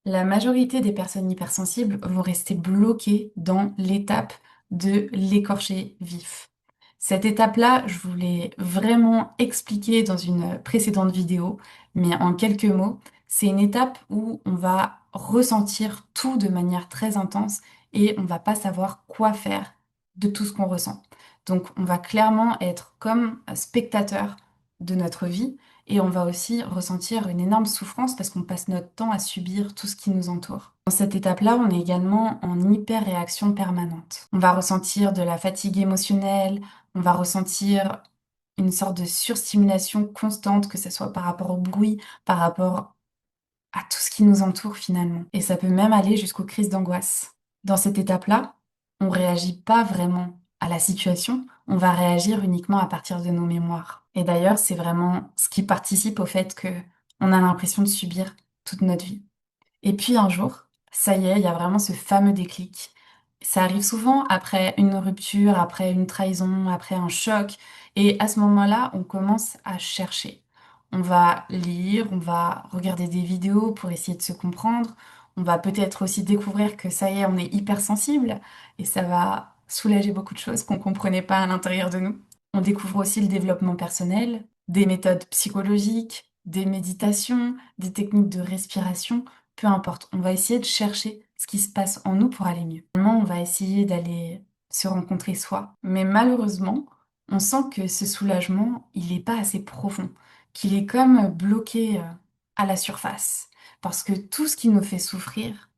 La majorité des personnes hypersensibles vont rester bloquées dans l'étape de l'écorché vif. Cette étape-là, je vous l'ai vraiment expliqué dans une précédente vidéo, mais en quelques mots, c'est une étape où on va ressentir tout de manière très intense et on va pas savoir quoi faire de tout ce qu'on ressent. Donc on va clairement être comme un spectateur de notre vie et on va aussi ressentir une énorme souffrance parce qu'on passe notre temps à subir tout ce qui nous entoure. Dans cette étape-là, on est également en hyper-réaction permanente. On va ressentir de la fatigue émotionnelle, on va ressentir une sorte de surstimulation constante, que ce soit par rapport au bruit, par rapport à tout ce qui nous entoure finalement. Et ça peut même aller jusqu'aux crises d'angoisse. Dans cette étape-là, on réagit pas vraiment à la situation, on va réagir uniquement à partir de nos mémoires. Et d'ailleurs, c'est vraiment ce qui participe au fait que on a l'impression de subir toute notre vie. Et puis un jour, ça y est, il y a vraiment ce fameux déclic. Ça arrive souvent après une rupture, après une trahison, après un choc. Et à ce moment-là, on commence à chercher. On va lire, on va regarder des vidéos pour essayer de se comprendre. On va peut-être aussi découvrir que ça y est, on est hypersensible et ça va soulager beaucoup de choses qu'on ne comprenait pas à l'intérieur de nous. On découvre aussi le développement personnel, des méthodes psychologiques, des méditations, des techniques de respiration. Peu importe, on va essayer de chercher ce qui se passe en nous pour aller mieux. Finalement, on va essayer d'aller se rencontrer soi. Mais malheureusement, on sent que ce soulagement, il n'est pas assez profond, qu'il est comme bloqué à la surface. Parce que tout ce qui nous fait souffrir,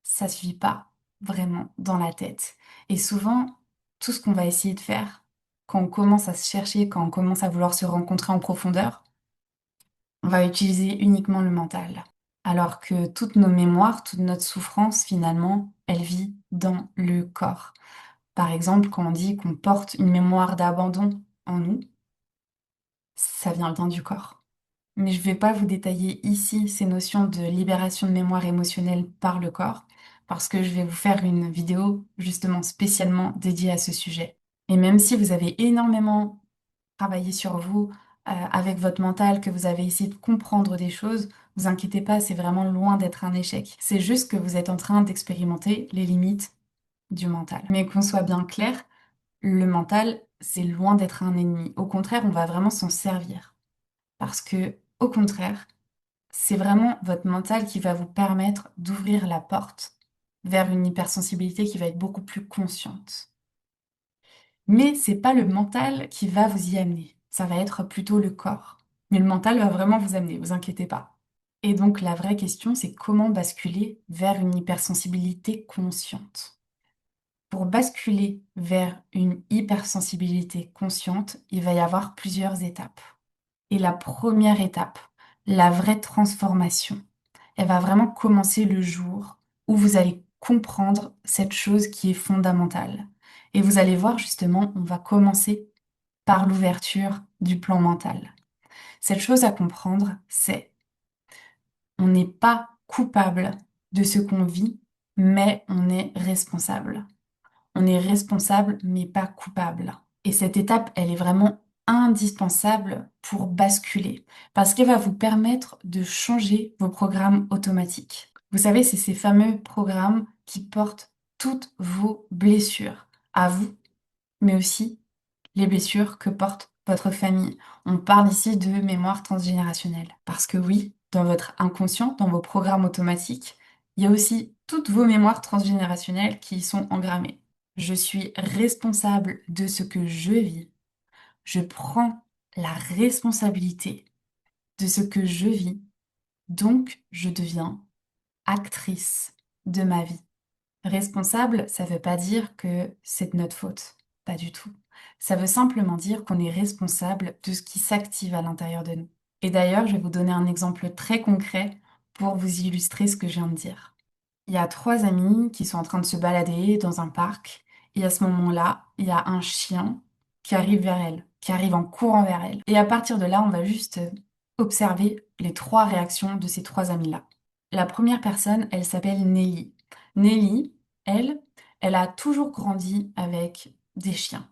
ça se vit pas vraiment dans la tête. Et souvent, tout ce qu'on va essayer de faire, quand on commence à se chercher, quand on commence à vouloir se rencontrer en profondeur, on va utiliser uniquement le mental. Alors que toutes nos mémoires, toute notre souffrance, finalement, elle vit dans le corps. Par exemple, quand on dit qu'on porte une mémoire d'abandon en nous, ça vient bien du corps. Mais je ne vais pas vous détailler ici ces notions de libération de mémoire émotionnelle par le corps, parce que je vais vous faire une vidéo justement spécialement dédiée à ce sujet. Et même si vous avez énormément travailler sur vous avec votre mental, que vous avez essayé de comprendre des choses, vous inquiétez pas, c'est vraiment loin d'être un échec. C'est juste que vous êtes en train d'expérimenter les limites du mental. Mais qu'on soit bien clair, le mental, c'est loin d'être un ennemi. Au contraire, on va vraiment s'en servir. Parce que, au contraire, c'est vraiment votre mental qui va vous permettre d'ouvrir la porte vers une hypersensibilité qui va être beaucoup plus consciente. Mais c'est pas le mental qui va vous y amener, ça va être plutôt le corps. Mais le mental va vraiment vous amener, vous inquiétez pas. Et donc la vraie question, c'est comment basculer vers une hypersensibilité consciente. Pour basculer vers une hypersensibilité consciente, il va y avoir plusieurs étapes. Et la première étape, la vraie transformation, elle va vraiment commencer le jour où vous allez comprendre cette chose qui est fondamentale. Et vous allez voir justement, on va commencer par l'ouverture du plan mental. Cette chose à comprendre, c'est on n'est pas coupable de ce qu'on vit, mais on est responsable. On est responsable, mais pas coupable. Et cette étape, elle est vraiment indispensable pour basculer, parce qu'elle va vous permettre de changer vos programmes automatiques. Vous savez, c'est ces fameux programmes qui portent toutes vos blessures, à vous, mais aussi les blessures que porte votre famille. On parle ici de mémoire transgénérationnelle. Parce que oui, dans votre inconscient, dans vos programmes automatiques, il y a aussi toutes vos mémoires transgénérationnelles qui y sont engrammées. Je suis responsable de ce que je vis. Je prends la responsabilité de ce que je vis. Donc, je deviens actrice de ma vie. Responsable, ça veut pas dire que c'est de notre faute. Pas du tout. Ça veut simplement dire qu'on est responsable de ce qui s'active à l'intérieur de nous. Et d'ailleurs, je vais vous donner un exemple très concret pour vous illustrer ce que je viens de dire. Il y a trois amis qui sont en train de se balader dans un parc et à ce moment-là, il y a un chien qui arrive vers elle, qui arrive en courant vers elle. Et à partir de là, on va juste observer les trois réactions de ces trois amis-là. La première personne, elle s'appelle Nelly. Nelly, elle, elle a toujours grandi avec des chiens.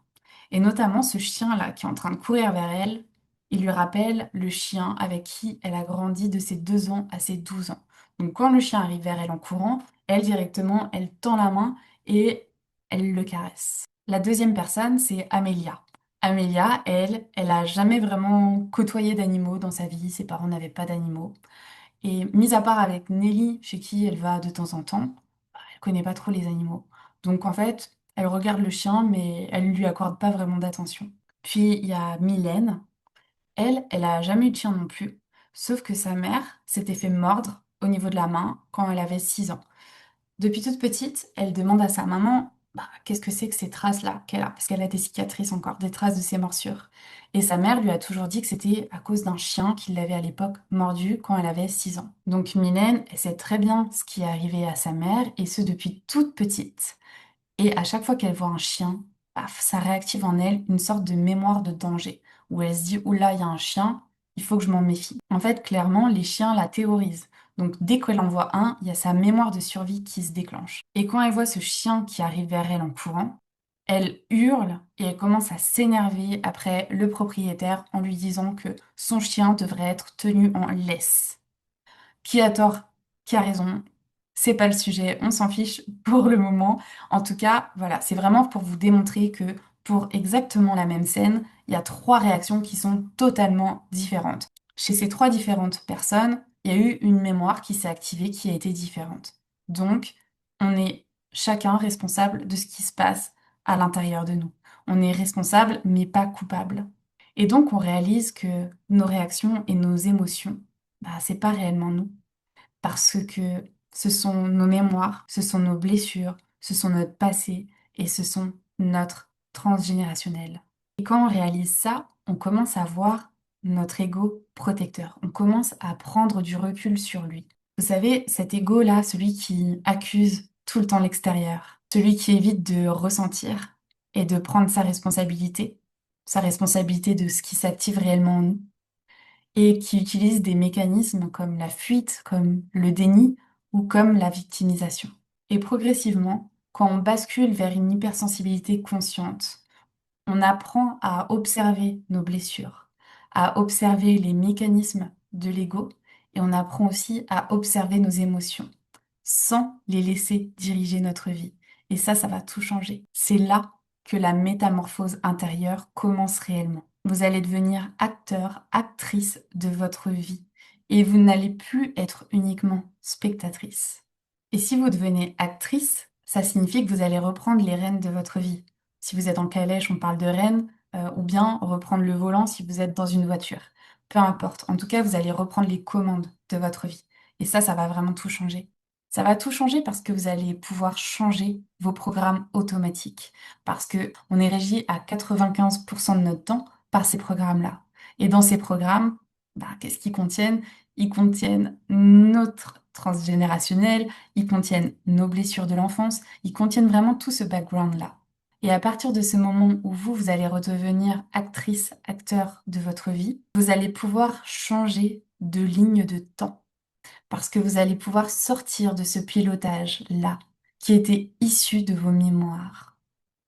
Et notamment ce chien-là qui est en train de courir vers elle, il lui rappelle le chien avec qui elle a grandi de ses 2 ans à ses 12 ans. Donc quand le chien arrive vers elle en courant, elle directement, elle tend la main et elle le caresse. La deuxième personne, c'est Amélia. Amélia, elle a jamais vraiment côtoyé d'animaux dans sa vie, ses parents n'avaient pas d'animaux. Et mis à part avec Nelly, chez qui elle va de temps en temps, elle connaît pas trop les animaux. Donc en fait, elle regarde le chien, mais elle ne lui accorde pas vraiment d'attention. Puis il y a Mylène. Elle a jamais eu de chien non plus, sauf que sa mère s'était fait mordre au niveau de la main quand elle avait 6 ans. Depuis toute petite, elle demande à sa maman, bah, qu'est-ce que c'est que ces traces-là qu'elle a? Parce qu'elle a des cicatrices encore, des traces de ses morsures. Et sa mère lui a toujours dit que c'était à cause d'un chien qui l'avait à l'époque mordu quand elle avait 6 ans. Donc Mylène, elle sait très bien ce qui est arrivé à sa mère, et ce depuis toute petite. Et à chaque fois qu'elle voit un chien, paf, ça réactive en elle une sorte de mémoire de danger, où elle se dit, oula, il y a un chien, il faut que je m'en méfie. En fait, clairement, les chiens la terrorisent. Donc dès qu'elle en voit un, il y a sa mémoire de survie qui se déclenche. Et quand elle voit ce chien qui arrive vers elle en courant, elle hurle et elle commence à s'énerver après le propriétaire en lui disant que son chien devrait être tenu en laisse. Qui a tort, qui a raison, c'est pas le sujet, on s'en fiche pour le moment. En tout cas, voilà, c'est vraiment pour vous démontrer que pour exactement la même scène, il y a trois réactions qui sont totalement différentes. Chez ces trois différentes personnes, il y a eu une mémoire qui s'est activée qui a été différente. Donc, on est chacun responsable de ce qui se passe à l'intérieur de nous. On est responsable, mais pas coupable. Et donc, on réalise que nos réactions et nos émotions, bah, c'est pas réellement nous. Parce que ce sont nos mémoires, ce sont nos blessures, ce sont notre passé et ce sont notre transgénérationnel. Et quand on réalise ça, on commence à voir notre ego protecteur. On commence à prendre du recul sur lui. Vous savez, cet ego-là, celui qui accuse tout le temps l'extérieur, celui qui évite de ressentir et de prendre sa responsabilité de ce qui s'active réellement en nous et qui utilise des mécanismes comme la fuite, comme le déni ou comme la victimisation. Et progressivement, quand on bascule vers une hypersensibilité consciente, on apprend à observer nos blessures, à observer les mécanismes de l'ego et on apprend aussi à observer nos émotions sans les laisser diriger notre vie. Et ça va tout changer. C'est là que la métamorphose intérieure commence réellement. Vous allez devenir acteur, actrice de votre vie et vous n'allez plus être uniquement spectatrice. Et si vous devenez actrice, ça signifie que vous allez reprendre les rênes de votre vie. Si vous êtes en calèche, on parle de rênes, ou bien reprendre le volant si vous êtes dans une voiture. Peu importe. En tout cas, vous allez reprendre les commandes de votre vie. Et ça va vraiment tout changer. Ça va tout changer parce que vous allez pouvoir changer vos programmes automatiques. Parce que on est régi à 95% de notre temps par ces programmes-là. Et dans ces programmes, bah, qu'est-ce qu'ils contiennent? Ils contiennent notre transgénérationnel, ils contiennent nos blessures de l'enfance, ils contiennent vraiment tout ce background-là. Et à partir de ce moment où vous allez redevenir actrice, acteur de votre vie, vous allez pouvoir changer de ligne de temps parce que vous allez pouvoir sortir de ce pilotage-là qui était issu de vos mémoires.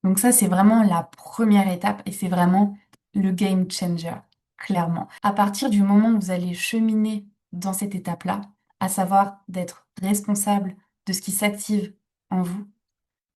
Donc ça, c'est vraiment la première étape et c'est vraiment le game changer, clairement. À partir du moment où vous allez cheminer dans cette étape-là, à savoir d'être responsable de ce qui s'active en vous,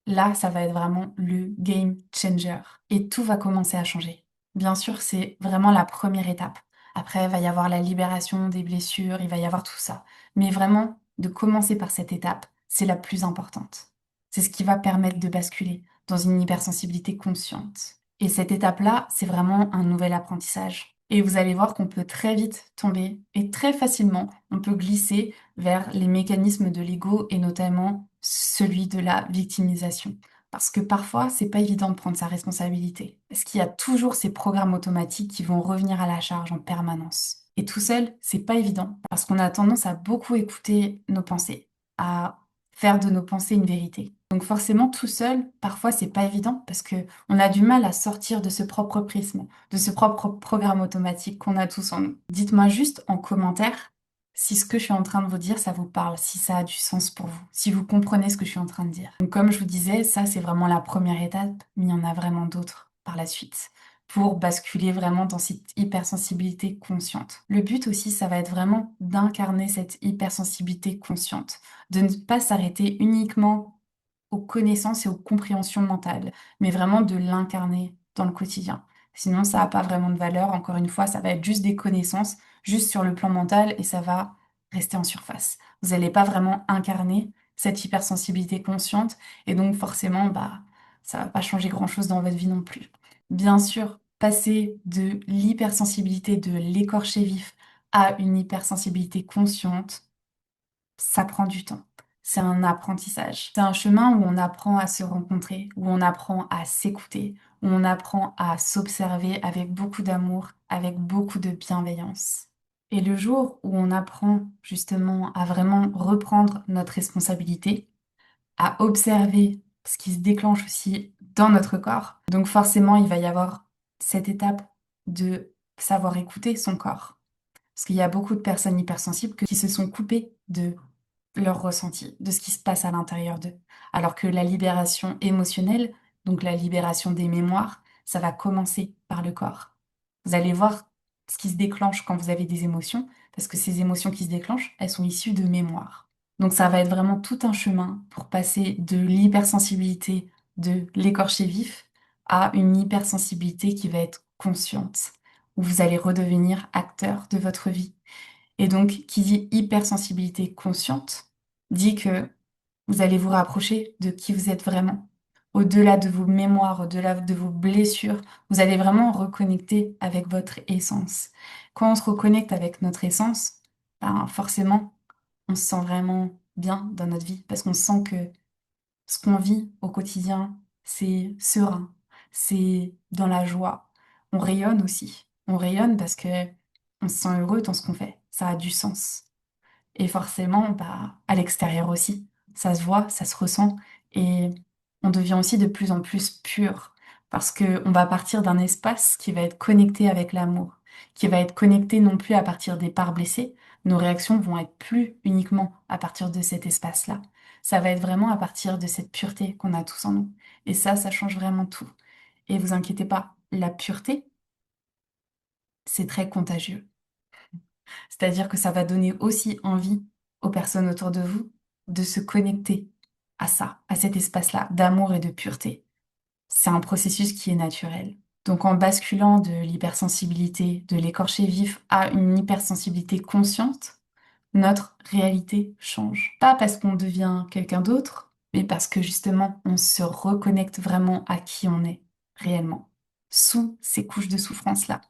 là, ça va être vraiment le game changer et tout va commencer à changer. Bien sûr, c'est vraiment la première étape. Après, il va y avoir la libération des blessures, il va y avoir tout ça. Mais vraiment, de commencer par cette étape, c'est la plus importante. C'est ce qui va permettre de basculer dans une hypersensibilité consciente. Et cette étape-là, c'est vraiment un nouvel apprentissage. Et vous allez voir qu'on peut très vite tomber et très facilement, on peut glisser vers les mécanismes de l'ego et notamment celui de la victimisation. Parce que parfois, c'est pas évident de prendre sa responsabilité. Parce qu'il y a toujours ces programmes automatiques qui vont revenir à la charge en permanence. Et tout seul, c'est pas évident parce qu'on a tendance à beaucoup écouter nos pensées, à faire de nos pensées une vérité. Donc forcément, tout seul, parfois, c'est pas évident parce que on a du mal à sortir de ce propre prisme, de ce propre programme automatique qu'on a tous en nous. Dites-moi juste en commentaire si ce que je suis en train de vous dire, ça vous parle, si ça a du sens pour vous, si vous comprenez ce que je suis en train de dire. Donc comme je vous disais, ça c'est vraiment la première étape, mais il y en a vraiment d'autres par la suite. pour basculer vraiment dans cette hypersensibilité consciente. Le but aussi, ça va être vraiment d'incarner cette hypersensibilité consciente, de ne pas s'arrêter uniquement aux connaissances et aux compréhensions mentales, mais vraiment de l'incarner dans le quotidien. Sinon, ça n'a pas vraiment de valeur. Encore une fois, ça va être juste des connaissances, juste sur le plan mental, et ça va rester en surface. Vous n'allez pas vraiment incarner cette hypersensibilité consciente, et donc forcément, bah, ça va pas changer grand-chose dans votre vie non plus. Bien sûr, passer de l'hypersensibilité, de l'écorché vif, à une hypersensibilité consciente, ça prend du temps. C'est un apprentissage. C'est un chemin où on apprend à se rencontrer, où on apprend à s'écouter, où on apprend à s'observer avec beaucoup d'amour, avec beaucoup de bienveillance. Et le jour où on apprend justement à vraiment reprendre notre responsabilité, à observer ce qui se déclenche aussi dans notre corps, donc forcément il va y avoir cette étape de savoir écouter son corps. Parce qu'il y a beaucoup de personnes hypersensibles qui se sont coupées de leur ressenti, de ce qui se passe à l'intérieur d'eux. Alors que la libération émotionnelle, donc la libération des mémoires, ça va commencer par le corps. Vous allez voir ce qui se déclenche quand vous avez des émotions, parce que ces émotions qui se déclenchent, elles sont issues de mémoires. Donc ça va être vraiment tout un chemin pour passer de l'hypersensibilité, de l'écorché vif, à une hypersensibilité qui va être consciente, où vous allez redevenir acteur de votre vie. Et donc, qui dit hypersensibilité consciente, dit que vous allez vous rapprocher de qui vous êtes vraiment. Au-delà de vos mémoires, au-delà de vos blessures, vous allez vraiment reconnecter avec votre essence. Quand on se reconnecte avec notre essence, ben forcément, on se sent vraiment bien dans notre vie parce qu'on sent que ce qu'on vit au quotidien, c'est serein, c'est dans la joie. On rayonne aussi. On rayonne parce que on se sent heureux dans ce qu'on fait. Ça a du sens. Et forcément, bah, à l'extérieur aussi. Ça se voit, ça se ressent. Et on devient aussi de plus en plus pur. Parce que on va partir d'un espace qui va être connecté avec l'amour, qui va être connecté non plus à partir des parts blessées. Nos réactions vont être plus uniquement à partir de cet espace-là. Ça va être vraiment à partir de cette pureté qu'on a tous en nous. Et ça change vraiment tout. Et vous inquiétez pas, la pureté, c'est très contagieux. C'est-à-dire que ça va donner aussi envie aux personnes autour de vous de se connecter à ça, à cet espace-là d'amour et de pureté. C'est un processus qui est naturel. Donc en basculant de l'hypersensibilité, de l'écorché vif à une hypersensibilité consciente, notre réalité change. Pas parce qu'on devient quelqu'un d'autre, mais parce que justement on se reconnecte vraiment à qui on est réellement, sous ces couches de souffrance-là.